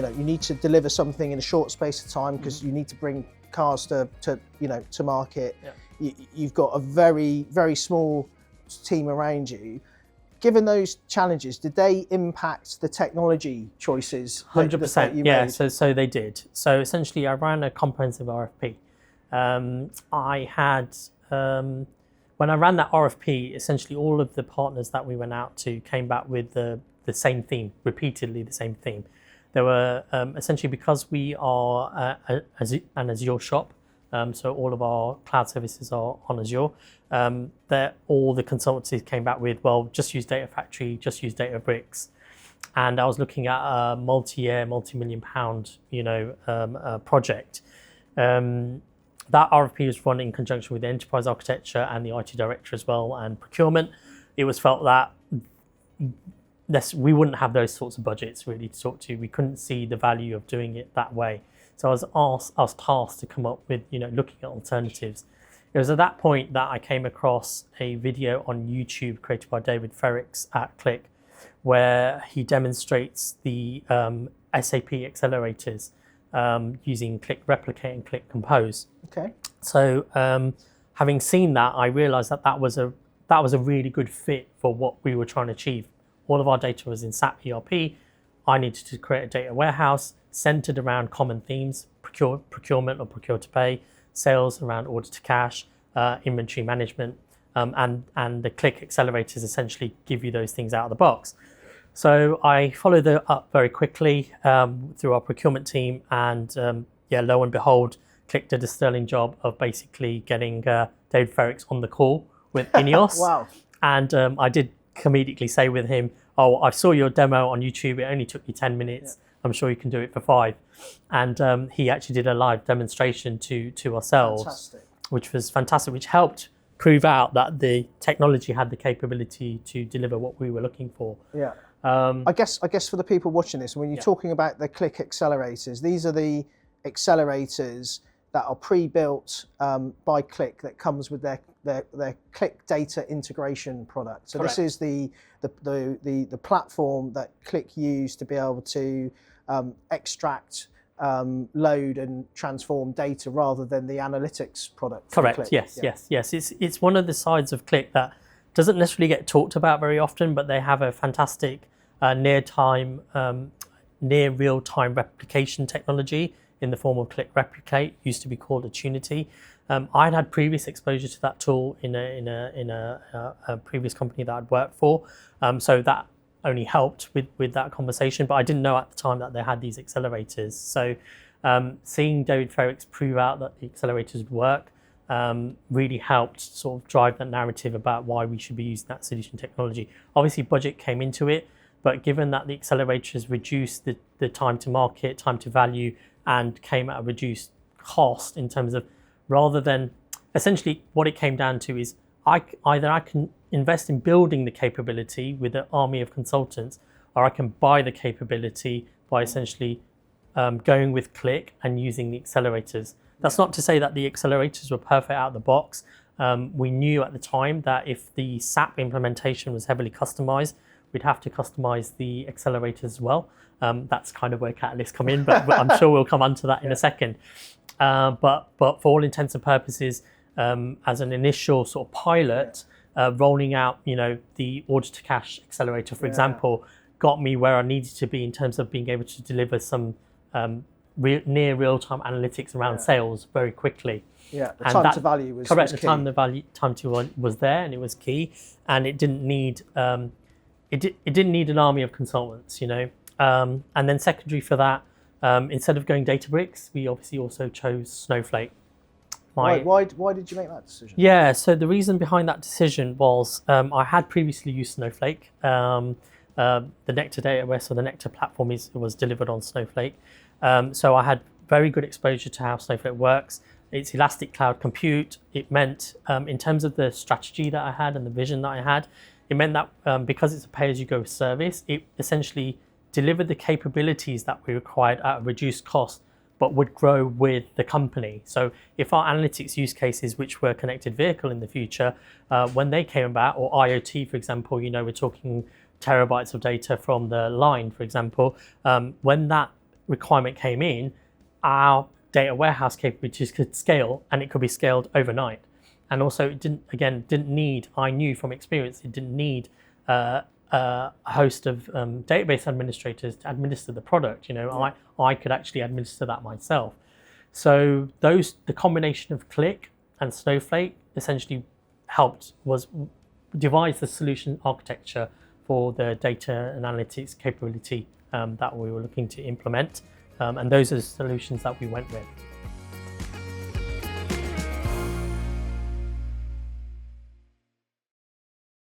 you need to deliver something in a short space of time because you need to bring cars to market. You've got a very, very small team around you. Given those challenges, did they impact the technology choices? 100%. That you Yeah, made? so they did. So essentially, I ran a comprehensive RFP. I had, when I ran that RFP, essentially all of the partners that we went out to came back with the same theme, repeatedly the same theme. There were essentially, because we are an Azure shop, so all of our cloud services are on Azure, that all the consultancies came back with, well, just use Data Factory, just use Databricks. And I was looking at a multi-year, multi-million-pound, project. That RFP was run in conjunction with the enterprise architecture and the IT director as well, and procurement. It was felt that we wouldn't have those sorts of budgets really to talk to. We couldn't see the value of doing it that way. So I was tasked to come up with, looking at alternatives. It was at that point that I came across a video on YouTube created by David Ferricks at Qlik, where he demonstrates the SAP accelerators using Qlik Replicate and Qlik Compose. Okay. So having seen that, I realized that was a really good fit for what we were trying to achieve. All of our data was in SAP ERP. I needed to create a data warehouse centered around common themes: procurement or procure to pay, sales around order to cash, inventory management, and the Qlik accelerators essentially give you those things out of the box. So I followed that up very quickly through our procurement team, and lo and behold, Qlik did a sterling job of basically getting David Ferricks on the call with INEOS. Wow. And I did comedically say with him, "Oh, I saw your demo on YouTube. It only took you 10 minutes. I'm sure you can do it for 5." And he actually did a live demonstration to ourselves, Fantastic. which was fantastic, which helped prove out that the technology had the capability to deliver what we were looking for. Yeah. I guess for the people watching this, when you're talking about the Qlik accelerators, these are the accelerators that are pre-built by Qlik that comes with their Qlik data integration product. So Correct. This is the platform that Qlik use to be able to extract, load and transform data rather than the analytics product. Correct. Qlik. Yes. It's one of the sides of Qlik that doesn't necessarily get talked about very often, but they have a fantastic near real-time replication technology in the form of Qlik Replicate. Used to be called Attunity. I'd had previous exposure to that tool in a previous company that I'd worked for, so that only helped with that conversation. But I didn't know at the time that they had these accelerators. So seeing David Ferricks prove out that the accelerators would work really helped sort of drive that narrative about why we should be using that solution technology. Obviously, budget came into it, but given that the accelerators reduced the time to market, time to value, and came at a reduced cost in terms of, rather than, essentially what it came down to is either I can invest in building the capability with an army of consultants, or I can buy the capability by essentially going with Qlik and using the accelerators. That's not to say that the accelerators were perfect out of the box. We knew at the time that if the SAP implementation was heavily customized, we'd have to customize the accelerators as well. That's kind of where Catalyst come in, but I'm sure we'll come onto that in a second. But for all intents and purposes, as an initial sort of pilot, rolling out, the order to cash accelerator, for example, got me where I needed to be in terms of being able to deliver some near real-time analytics around sales very quickly. Yeah, the time to value was correct. Was the time to was there, and it was key, and it didn't need it didn't need an army of consultants, And then secondary for that, instead of going Databricks, we obviously also chose Snowflake. Why did you make that decision? Yeah, so the reason behind that decision was I had previously used Snowflake. The Nectar database or the Nectar platform was delivered on Snowflake. So I had very good exposure to how Snowflake works. It's elastic cloud compute. It meant, in terms of the strategy that I had and the vision that I had, it meant that because it's a pay-as-you-go service, it essentially delivered the capabilities that we required at a reduced cost, but would grow with the company. So if our analytics use cases, which were connected vehicle in the future, when they came about, or IoT, for example, we're talking terabytes of data from the line, for example, when that requirement came in, our data warehouse capabilities could scale, and it could be scaled overnight. And also, it didn't need, I knew from experience, it didn't need a host of database administrators to administer the product. I could actually administer that myself. So the combination of Qlik and Snowflake essentially devise the solution architecture for the data and analytics capability that we were looking to implement. And those are the solutions that we went with.